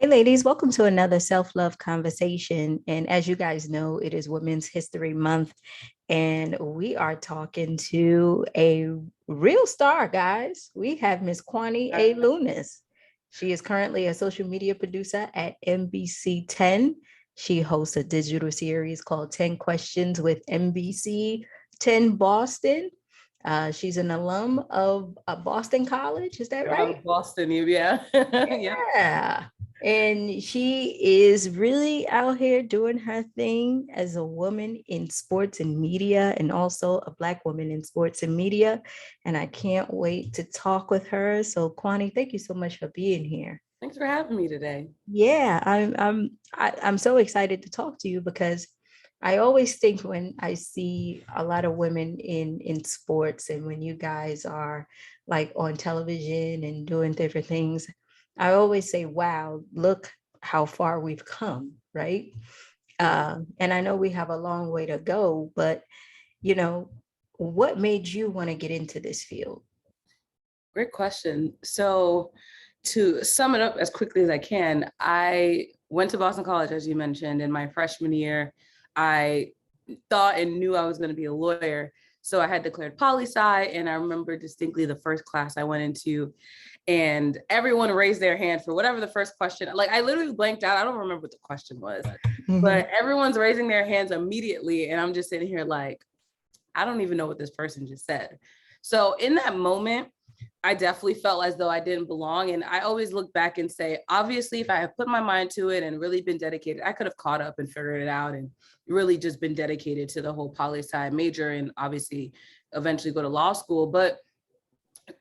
Hey, ladies, welcome to another self love conversation. And as you guys know, it is Women's History Month, and we are talking to a real star, guys. We have Miss Kwani A. Lunis. She is currently a social media producer at NBC 10. She hosts a digital series called 10 Questions with NBC 10 Boston. She's an alum of Boston College. Is that right? Boston, yeah. Yeah. And she is really out here doing her thing as a woman in sports and media, and also a Black woman in sports and media. And I can't wait to talk with her. So, Kwani, thank you so much for being here. Thanks for having me today. Yeah, I'm so excited to talk to you because I always think when I see a lot of women in sports, and when you guys are like on television and doing different things, I always say, wow, look how far we've come, right? And I know we have a long way to go, but you know, what made you want to get into this field? Great question. So to sum it up as quickly as I can, I went to Boston College, as you mentioned, in my freshman year. I thought and knew I was going to be a lawyer. So I had declared poli-sci, and I remember distinctly the first class I went into, and everyone raised their hand for whatever the first question. Like, I literally blanked out. I don't remember what the question was, but everyone's raising their hands immediately. And I'm just sitting here like, I don't even know what this person just said. So in that moment, I definitely felt as though I didn't belong. And I always look back and say, obviously, if I had put my mind to it and really been dedicated, I could have caught up and figured it out and really just been dedicated to the whole poli-sci major and obviously eventually go to law school. But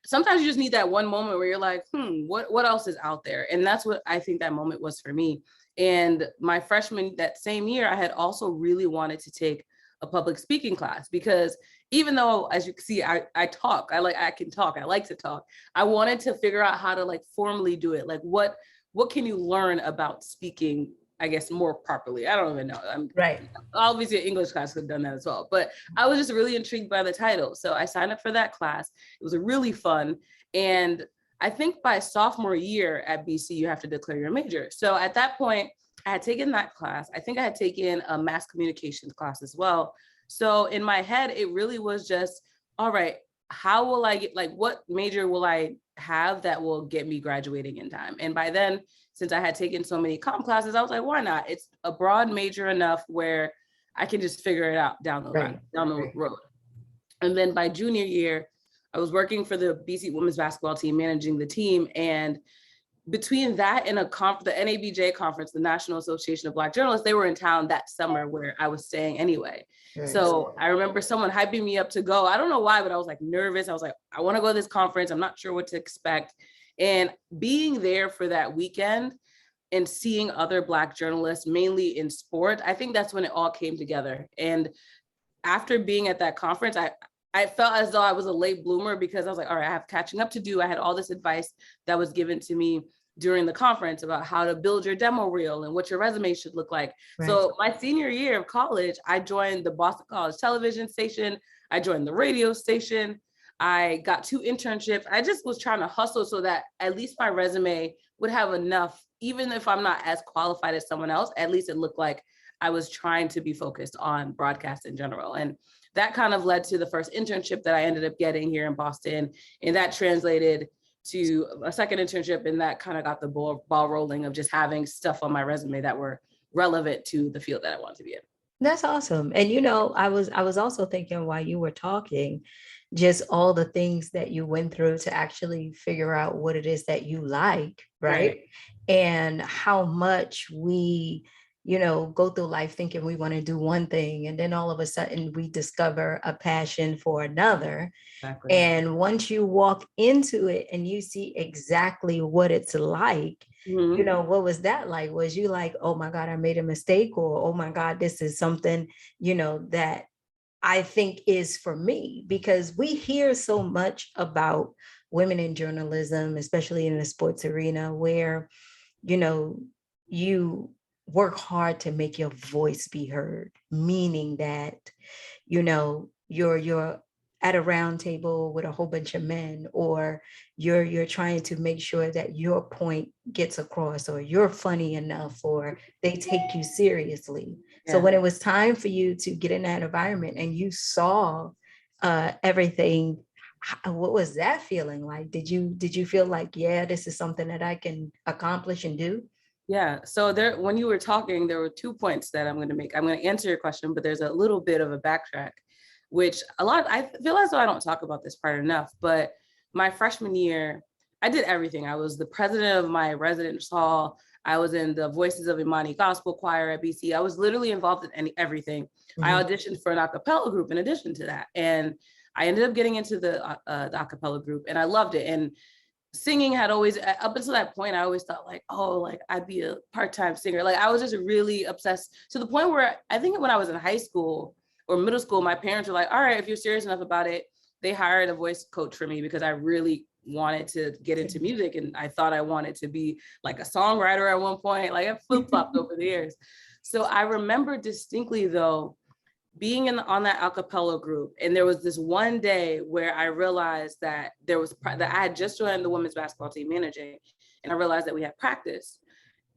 sometimes you just need that one moment where you're like, what else is out there? And that's what I think that moment was for me. And my freshman, that same year, I had also really wanted to take a public speaking class because even though, as you can see, I talk, I can talk, I like to talk. I wanted to figure out how to like formally do it. Like what can you learn about speaking, I guess, more properly? I don't even know. Right. Obviously an English class could have done that as well, but I was just really intrigued by the title. So I signed up for that class. It was really fun. And I think by sophomore year at BC, you have to declare your major. So at that point, I had taken that class. I think I had taken a mass communications class as well. So in my head, it really was just, all right, how will I get, like, what major will I have that will get me graduating in time? And by then, since I had taken so many comp classes, I was like, why not? It's a broad major enough where I can just figure it out down the line, down the road. And then by junior year, I was working for the BC women's basketball team, managing the team. And between that and the NABJ conference, the National Association of Black Journalists, they were in town that summer where I was staying anyway. Right. So I remember someone hyping me up to go. I don't know why, but I was like nervous. I was like, I want to go to this conference. I'm not sure what to expect. And being there for that weekend and seeing other Black journalists, mainly in sport, I think that's when it all came together. And after being at that conference, I felt as though I was a late bloomer because I was like, all right, I have catching up to do. I had all this advice that was given to me during the conference about how to build your demo reel and what your resume should look like. Right. So my senior year of college, I joined the Boston College television station. I joined the radio station. I got 2 internships. I just was trying to hustle so that at least my resume would have enough, even if I'm not as qualified as someone else, at least it looked like I was trying to be focused on broadcast in general. And that kind of led to the first internship that I ended up getting here in Boston. And that translated to a second internship, and that kind of got the ball rolling of just having stuff on my resume that were relevant to the field that I wanted to be in. That's awesome. And I was also thinking while you were talking, just all the things that you went through to actually figure out what it is that you like, right? And how much we go through life thinking we want to do one thing, and then all of a sudden we discover a passion for another. Exactly. And once you walk into it and you see exactly what it's like, what was that like? Was you like, oh my God, I made a mistake? Or, oh my God, this is something, that I think is for me? Because we hear so much about women in journalism, especially in the sports arena, where, you work hard to make your voice be heard, meaning that, you're at a round table with a whole bunch of men, or you're trying to make sure that your point gets across, or you're funny enough, or they take you seriously. So when it was time for you to get in that environment and you saw everything, what was that feeling like? Did you feel like, yeah, this is something that I can accomplish and do? Yeah. So there, when you were talking, there were 2 points that I'm going to make. I'm going to answer your question, but there's a little bit of a backtrack, which I feel as though I don't talk about this part enough. But my freshman year, I did everything. I was the president of my residence hall. I was in the Voices of Imani Gospel Choir at BC. I was literally involved in everything. I auditioned for an a cappella group in addition to that. And I ended up getting into the a cappella group, and I loved it. And singing had always, up until that point, I always thought like, oh, like I'd be a part-time singer. Like I was just really obsessed to the point where I think when I was in high school or middle school, my parents were like, all right, if you're serious enough about it, they hired a voice coach for me because I really wanted to get into music. And I thought I wanted to be like a songwriter at one point. Like I flip-flopped over the years. So I remember distinctly though, being on that a cappella group, and there was this one day where I realized that that I had just joined the women's basketball team managing, and I realized that we had practice,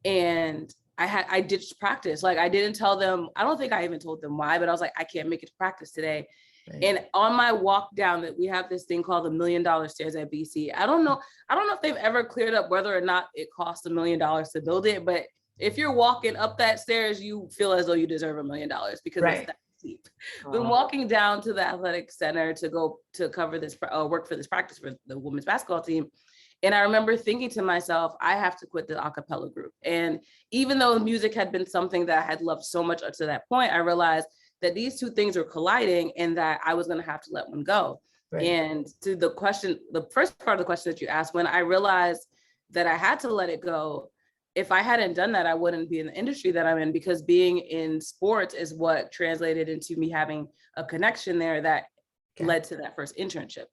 and I ditched practice. Like I didn't tell them. I don't think I even told them why, but I was like, I can't make it to practice today. Right. And on my walk down, that we have this thing called the $1 million stairs at BC. I don't know if they've ever cleared up whether or not it costs $1 million to build it, but if you're walking up that stairs, you feel as though you deserve $1 million because right. It's that steep. Been walking down to the athletic center to go to cover this work for this practice for the women's basketball team. And I remember thinking to myself, I have to quit the a cappella group. And even though music had been something that I had loved so much up to that point, I realized that these two things were colliding and that I was going to have to let one go. Right. And to the question, the first part of the question that you asked, when I realized that I had to let it go, if I hadn't done that, I wouldn't be in the industry that I'm in, because being in sports is what translated into me having a connection there that led to that first internship.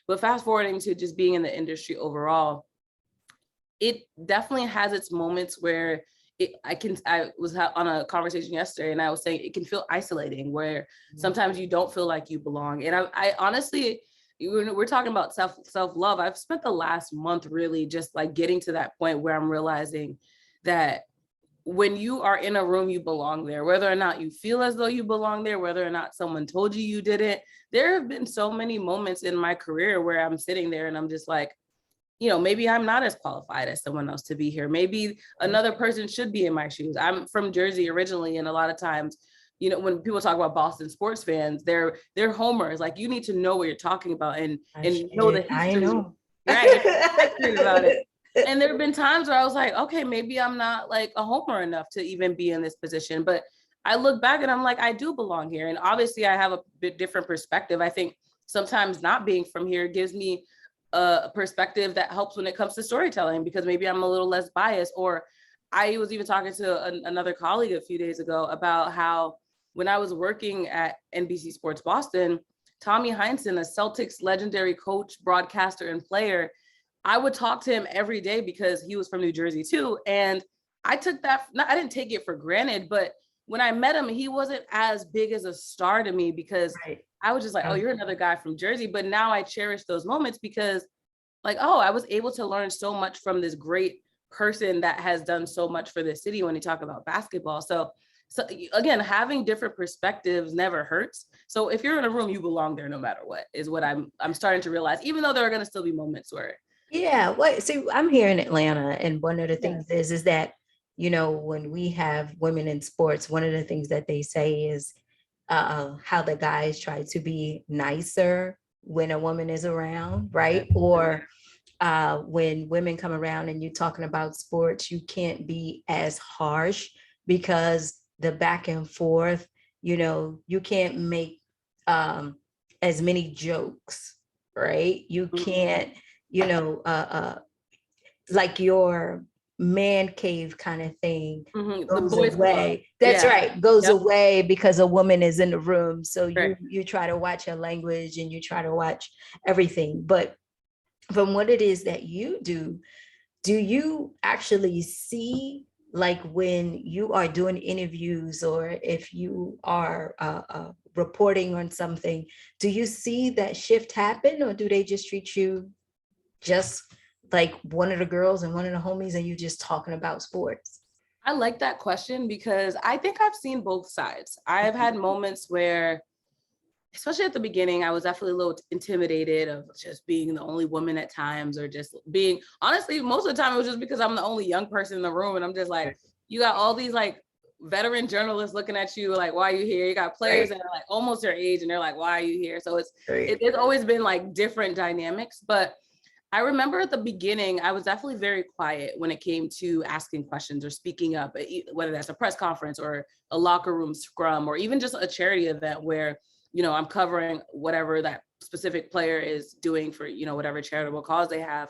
But fast forwarding to just being in the industry overall, it definitely has its moments where I was on a conversation yesterday and I was saying it can feel isolating, where sometimes you don't feel like you belong. And I honestly, we're talking about self-love. I've spent the last month really just like getting to that point where I'm realizing that when you are in a room, you belong there, whether or not you feel as though you belong there, whether or not someone told you you didn't. There have been so many moments in my career where I'm sitting there and I'm just like, maybe I'm not as qualified as someone else to be here. Maybe another person should be in my shoes. I'm from Jersey originally, and a lot of times, when people talk about Boston sports fans, they're homers. Like, you need to know what you're talking about and know the history. I know. Right. About it. And there have been times where I was like, okay, maybe I'm not like a homer enough to even be in this position. But I look back and I'm like, I do belong here. And obviously I have a bit different perspective. I think sometimes not being from here gives me a perspective that helps when it comes to storytelling, because maybe I'm a little less biased. Or I was even talking to another colleague a few days ago about how when I was working at NBC Sports Boston, Tommy Heinsohn, a Celtics legendary coach, broadcaster, and player, I would talk to him every day because he was from New Jersey too. And I took that, I didn't take it for granted, but when I met him, he wasn't as big as a star to me because I was just like, oh, you're another guy from Jersey. But now I cherish those moments because like, oh, I was able to learn so much from this great person that has done so much for the city when you talk about basketball. So again, having different perspectives never hurts. So if you're in a room, you belong there no matter what, is what I'm starting to realize, even though there are going to still be moments where. Yeah, well, see, I'm here in Atlanta, and one of the things is that, when we have women in sports, one of the things that they say is how the guys try to be nicer when a woman is around, right? Or when women come around and you're talking about sports, you can't be as harsh because the back and forth, you can't make as many jokes, right? You can't, like your man cave kind of thing goes away. That's right, goes away because a woman is in the room. So you try to watch her language and you try to watch everything. But from what it is that you do you actually see, like when you are doing interviews or if you are reporting on something, do you see that shift happen, or do they just treat you just like one of the girls and one of the homies and you just talking about sports? I like that question because I think I've seen both sides. I've had moments where, especially at the beginning, I was definitely a little intimidated of just being the only woman at times, or just being, honestly, most of the time it was just because I'm the only young person in the room. And I'm just like, you got all these like veteran journalists looking at you like, why are you here? You got players that are like almost your age and they're like, why are you here? So it's always been like different dynamics. But I remember at the beginning, I was definitely very quiet when it came to asking questions or speaking up, whether that's a press conference or a locker room scrum, or even just a charity event where, you know, I'm covering whatever that specific player is doing for, you know, whatever charitable cause they have.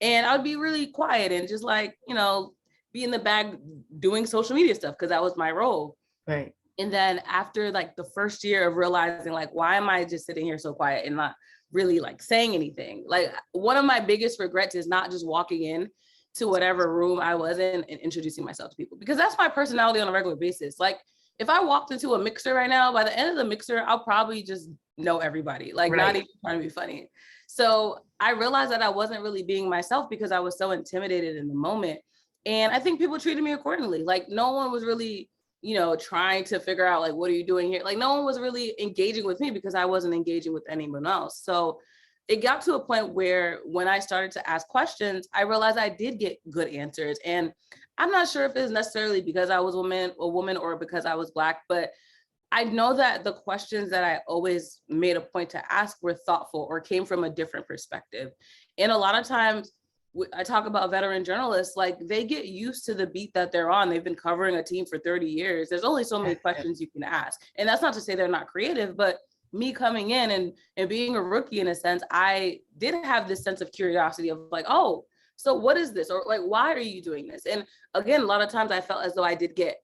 And I would be really quiet and just like, you know, be in the bag doing social media stuff because that was my role. Right. And then after like the first year of realizing like, why am I just sitting here so quiet and not really like saying anything? Like one of my biggest regrets is not just walking in to whatever room I was in and introducing myself to people, because that's my personality on a regular basis. Like if I walked into a mixer right now, by the end of the mixer, I'll probably just know everybody, like not even trying to be funny. So I realized that I wasn't really being myself because I was so intimidated in the moment. And I think people treated me accordingly. Like no one was really, you know, trying to figure out like, what are you doing here? Like no one was really engaging with me because I wasn't engaging with anyone else. So it got to a point where when I started to ask questions, I realized I did get good answers. And I'm not sure if it's necessarily because I was a woman or because I was Black, but I know that the questions that I always made a point to ask were thoughtful or came from a different perspective. And a lot of times I talk about veteran journalists, like they get used to the beat that they're on. They've been covering a team for 30 years. There's only so many questions you can ask. And that's not to say they're not creative, but me coming in and being a rookie in a sense, I did have this sense of curiosity of like, oh, so what is this? Or like, why are you doing this? And again, a lot of times I felt as though I did get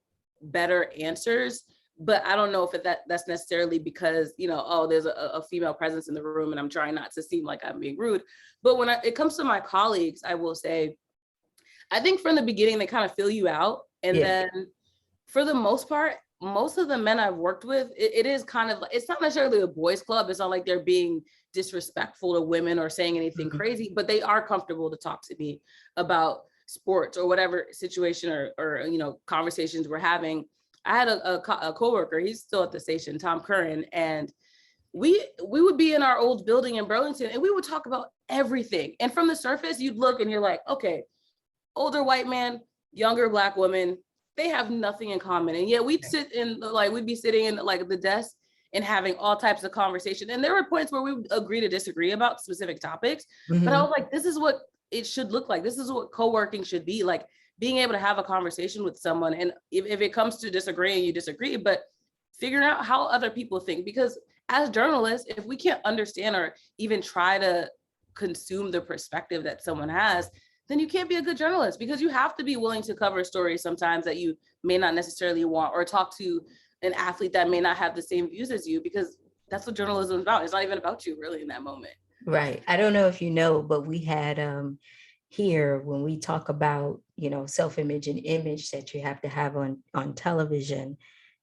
better answers, but I don't know if that's necessarily because, you know, oh, there's a female presence in the room and I'm trying not to seem like I'm being rude. But when it comes to my colleagues, I will say, I think from the beginning, they kind of fill you out. And then for the most part, most of the men I've worked with, it is kind of, it's not necessarily a boys club. It's not like they're being disrespectful to women or saying anything crazy, but they are comfortable to talk to me about sports or whatever situation or you know, conversations we're having. I had a coworker, he's still at the station, Tom Curran, and we would be in our old building in Burlington and we would talk about everything. And from the surface, you'd look and you're like, okay, older white man, younger Black woman, they have nothing in common. And yet we'd be sitting in like the desk and having all types of conversation. And there were points where we would agree to disagree about specific topics, but I was like, this is what it should look like. This is what co-working should be like, being able to have a conversation with someone. And if it comes to disagreeing, you disagree, but figuring out how other people think. Because as journalists, if we can't understand or even try to consume the perspective that someone has, then you can't be a good journalist, because you have to be willing to cover stories sometimes that you may not necessarily want, or talk to an athlete that may not have the same views as you, because that's what journalism is about. It's not even about you really in that moment. Right. I don't know if you know, but we had here when we talk about, you know, self-image and image that you have to have on television,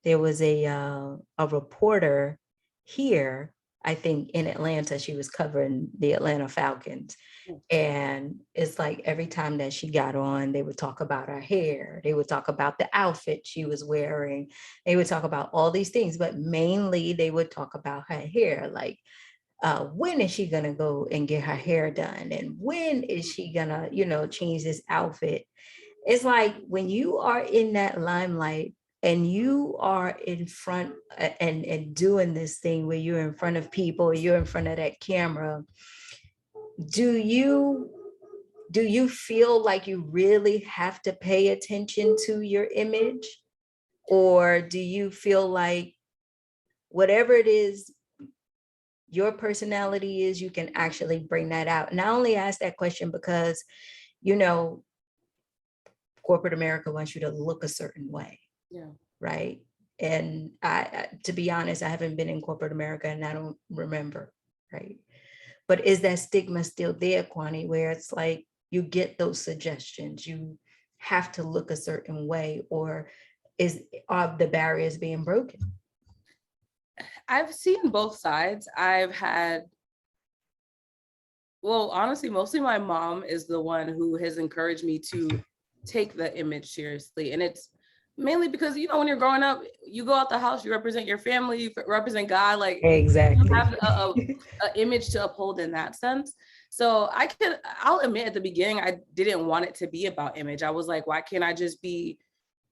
there was a reporter here, I think in Atlanta. She was covering the Atlanta Falcons. And it's like every time that she got on, they would talk about her hair. They would talk about the outfit she was wearing. They would talk about all these things, but mainly they would talk about her hair. Like, when is she gonna go and get her hair done? And when is she gonna, you know, change this outfit? It's like when you are in that limelight and you are in front and doing this thing where you're in front of people, you're in front of that camera, do you feel like you really have to pay attention to your image? Or do you feel like whatever it is your personality is, you can actually bring that out? And I only ask that question because, you know, corporate America wants you to look a certain way. Yeah. Right. And to be honest, I haven't been in corporate America and I don't remember. Right. But is that stigma still there, Kwani, where it's like you get those suggestions, you have to look a certain way, or are the barriers being broken? I've seen both sides. I've had, well, honestly, mostly my mom is the one who has encouraged me to take the image seriously. And it's mainly because, you know, when you're growing up, you go out the house, you represent your family, you represent God, like you have Exactly. a image to uphold in that sense. So I'll admit at the beginning, I didn't want it to be about image. I was like, why can't I just be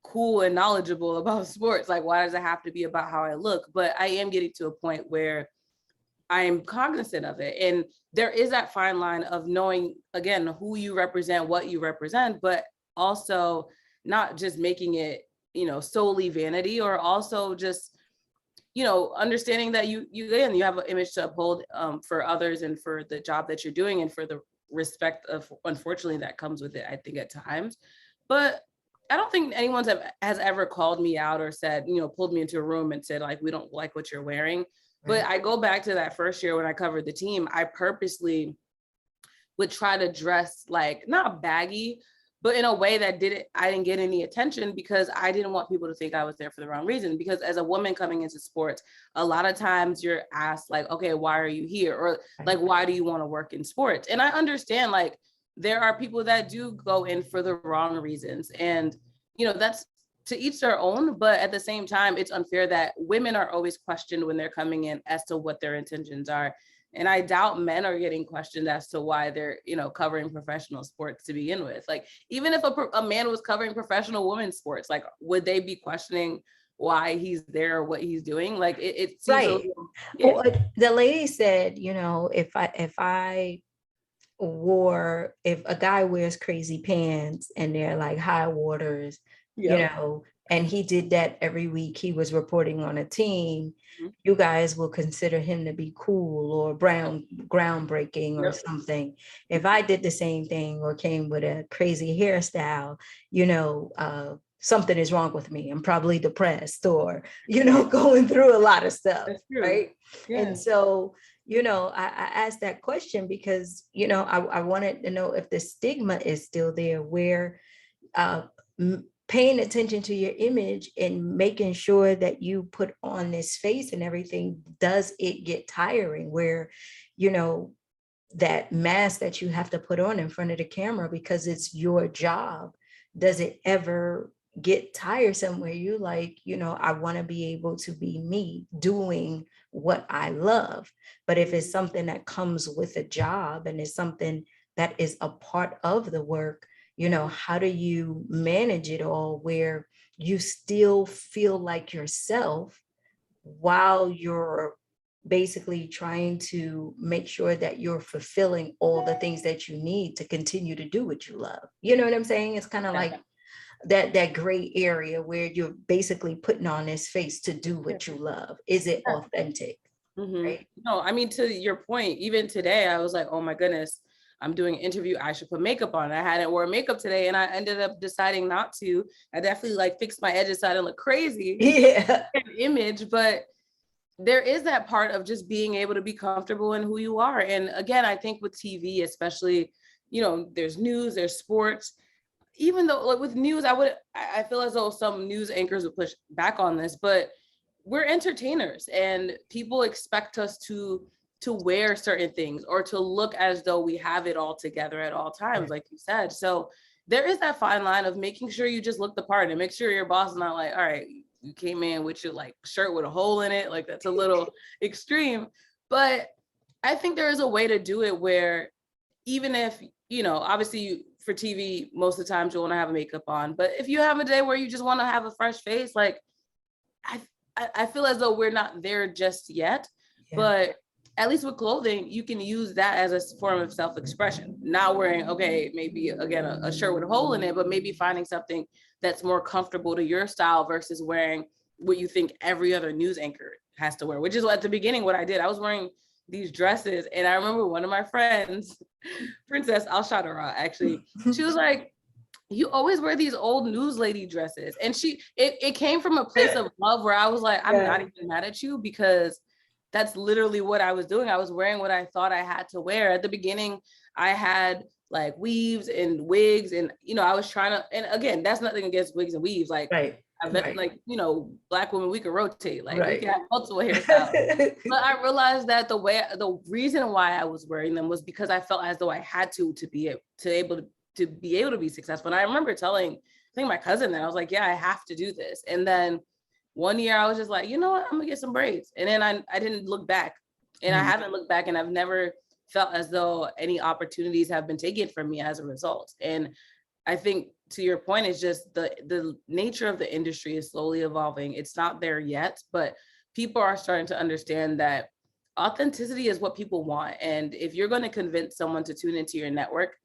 cool and knowledgeable about sports? Like, why does it have to be about how I look? But I am getting to a point where I'm cognizant of it. And there is that fine line of knowing, again, who you represent, what you represent, but also not just making it, you know, solely vanity, or also just, you know, understanding that again, you have an image to uphold for others and for the job that you're doing and for the respect of, unfortunately, that comes with it, I think, at times. But I don't think anyone has ever called me out or said, you know, pulled me into a room and said, like, we don't like what you're wearing. But I go back to that first year when I covered the team, I purposely would try to dress like not baggy, but in a way that I didn't get any attention, because I didn't want people to think I was there for the wrong reason. Because as a woman coming into sports, a lot of times you're asked like, okay, why are you here? Or like, why do you want to work in sports? And I understand, like, there are people that do go in for the wrong reasons. And, you know, that's to each their own. But at the same time, it's unfair that women are always questioned when they're coming in as to what their intentions are. And I doubt men are getting questioned as to why they're, you know, covering professional sports to begin with. Like, even if a man was covering professional women's sports, like, would they be questioning why he's there or what he's doing? Like, it seems Right. yeah. Well, the lady said, you know, if a guy wears crazy pants and they're like high waters, you Yep. know, and he did that every week, he was reporting on a team, Mhm. you guys will consider him to be cool or groundbreaking or Yep. something. If I did the same thing or came with a crazy hairstyle, you know, something is wrong with me. I'm probably depressed or, you know, going through a lot of stuff, That's true. right? Yeah. And so, you know, I asked that question because, you know, I wanted to know if the stigma is still there, where paying attention to your image and making sure that you put on this face and everything, does it get tiring where, you know, that mask that you have to put on in front of the camera because it's your job, does it ever get tiresome where you like, you know, I want to be able to be me doing what I love? But if it's something that comes with a job and it's something that is a part of the work, you know, how do you manage it all where you still feel like yourself while you're basically trying to make sure that you're fulfilling all the things that you need to continue to do what you love? You know what I'm saying? It's kind of like that gray area where you're basically putting on this face to do what you love. Is it authentic? Mm-hmm. Right. No, I mean, to your point, even today, I was like, oh my goodness, I'm doing an interview, I should put makeup on. I hadn't worn makeup today, and I ended up deciding not to. I definitely like fixed my edges so I didn't look crazy. Yeah. Image, but there is that part of just being able to be comfortable in who you are. And again, I think with TV, especially, you know, there's news, there's sports. Even though, like, with news, I feel as though some news anchors would push back on this, but we're entertainers and people expect us to wear certain things or to look as though we have it all together at all times, like you said. So there is that fine line of making sure you just look the part and make sure your boss is not like, all right, you came in with your like shirt with a hole in it, like that's a little extreme. But I think there is a way to do it where, even if, you know, obviously for TV, most of the times you want to have a makeup on, but if you have a day where you just want to have a fresh face, like, I feel as though we're not there just yet. Yeah. But at least with clothing, you can use that as a form of self-expression. Not wearing, okay, maybe again a shirt with a hole in it, but maybe finding something that's more comfortable to your style versus wearing what you think every other news anchor has to wear, which is at the beginning what I did. I was wearing these dresses, and I remember one of my friends, Princess, I'll shout her out actually. She was like, you always wear these old news lady dresses. And it came from a place of love where I was like, I'm not even mad at you, because that's literally what I was doing. I was wearing what I thought I had to wear. At the beginning, I had like weaves and wigs, and, you know, I was trying to, and again, that's nothing against wigs and weaves. Like, Right. Right. like, you know, Black women, we can rotate, like we Right. can have multiple hairstyles. But I realized that the reason why I was wearing them was because I felt as though I had to be able to be successful. And I remember telling, I think my cousin that I was like, yeah, I have to do this. And then one year I was just like, you know what, I'm gonna get some braids. And then I didn't look back. And I haven't looked back, and I've never felt as though any opportunities have been taken from me as a result. And I think to your point, it's just the nature of the industry is slowly evolving. It's not there yet, but people are starting to understand that authenticity is what people want. And if you're going to convince someone to tune into your network,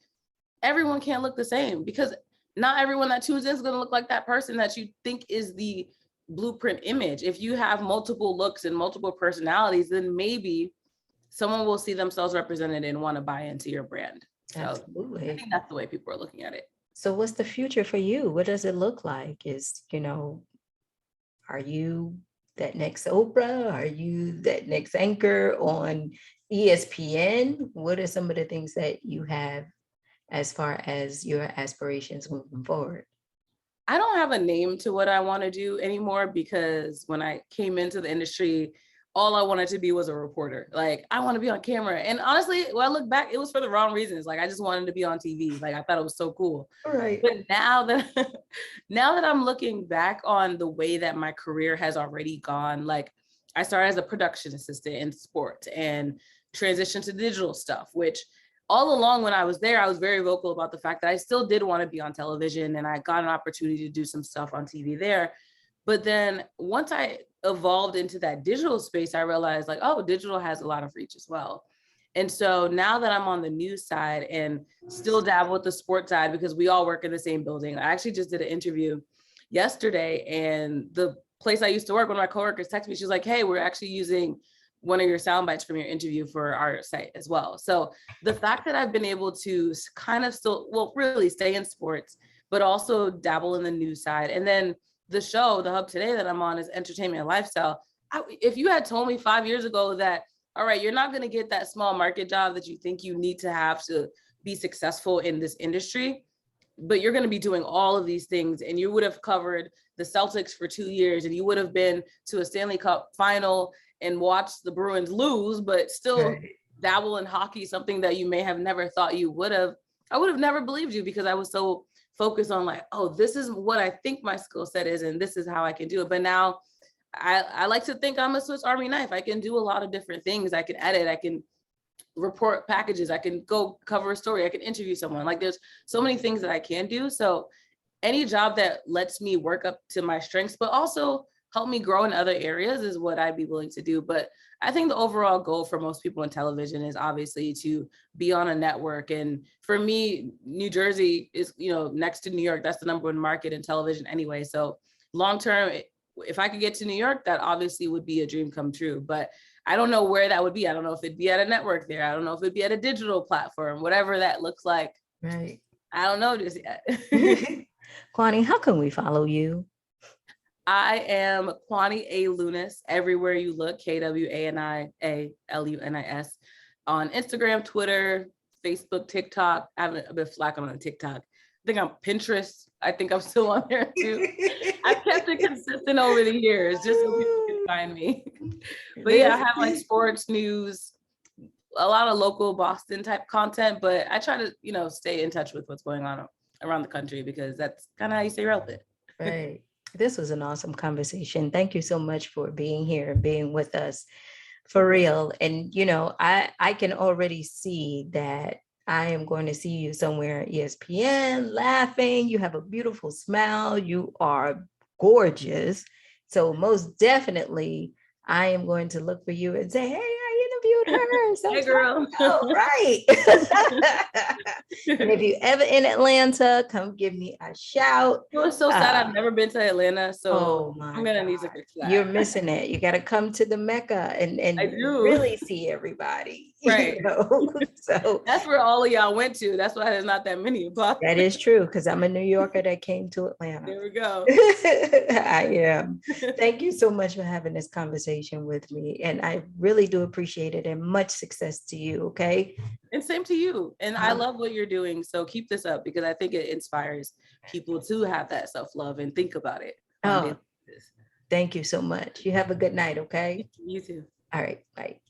everyone can't look the same, because not everyone that tunes in is going to look like that person that you think is the blueprint image. If you have multiple looks and multiple personalities, then maybe someone will see themselves represented and want to buy into your brand. So Absolutely. I think that's the way people are looking at it. So what's the future for you? What does it look like? Are you that next Oprah? Are you that next anchor on ESPN? What are some of the things that you have as far as your aspirations moving forward? I don't have a name to what I want to do anymore, because when I came into the industry, all I wanted to be was a reporter. Like, I want to be on camera. And honestly, when I look back, it was for the wrong reasons. Like, I just wanted to be on TV. Like, I thought it was so cool. Right. But now that now that I'm looking back on the way that my career has already gone, like, I started as a production assistant in sports and transitioned to digital stuff, which all along when I was there, I was very vocal about the fact that I still did want to be on television, and I got an opportunity to do some stuff on TV there. But then once I evolved into that digital space, I realized, like, oh, digital has a lot of reach as well. And so now that I'm on the news side and still dabble with the sports side, because we all work in the same building. I actually just did an interview yesterday, and the place I used to work, one of my coworkers texted me, she was like, hey, we're actually using one of your sound bites from your interview for our site as well. So the fact that I've been able to kind of still, well, really stay in sports, but also dabble in the news side. And then the show, The Hub Today, that I'm on is entertainment and lifestyle. If you had told me 5 years ago that, all right, you're not going to get that small market job that you think you need to have to be successful in this industry, but you're going to be doing all of these things, and you would have covered the Celtics for 2 years, and you would have been to a Stanley Cup final and watched the Bruins lose, but still dabble in hockey, something that you may have never thought you would have. I would have never believed you, because I was so focused on, like, oh, this is what I think my skill set is, and this is how I can do it. But now I like to think I'm a Swiss Army knife. I can do a lot of different things. I can edit, I can report packages, I can go cover a story, I can interview someone. Like, there's so many things that I can do. So any job that lets me work up to my strengths, but also help me grow in other areas, is what I'd be willing to do. But I think the overall goal for most people in television is obviously to be on a network. And for me, New Jersey is, next to New York. That's the number one market in television anyway. So long term, if I could get to New York, that obviously would be a dream come true. But I don't know where that would be. I don't know if it'd be at a network there. I don't know if it'd be at a digital platform, whatever that looks like. Right. I don't know just yet. Kwani, how can we follow you? I am Kwani A. Lunis, everywhere you look, KWANIALUNIS, on Instagram, Twitter, Facebook, TikTok. I haven't been flacking on TikTok. I think I'm Pinterest. I think I'm still on there too. I've kept it consistent over the years, just so people can find me. But yeah, I have like sports, news, a lot of local Boston type content, but I try to, stay in touch with what's going on around the country, because that's kind of how you stay relevant. Right. This was an awesome conversation. Thank you so much for being here, being with us, for real. And, I can already see that I am going to see you somewhere at ESPN laughing. You have a beautiful smile. You are gorgeous. So most definitely, I am going to look for you and say, hey, I interviewed her. So hey, girl. Right. And if you ever in Atlanta, come give me a shout. It was so sad. I've never been to Atlanta, so I'm gonna need to fix that. You're missing it. You got to come to the Mecca and really see everybody. Right. So that's where all of y'all went to. That's why there's not that many of us. That is true, because I'm a New Yorker that came to Atlanta. There we go. I am. Thank you so much for having this conversation with me. And I really do appreciate it, and much success to you. Okay. And same to you. And I love what you're doing. So keep this up, because I think it inspires people to have that self-love and think about it. on daily Oh, basis. thank you so much. You have a good night, okay? You too. All right, bye.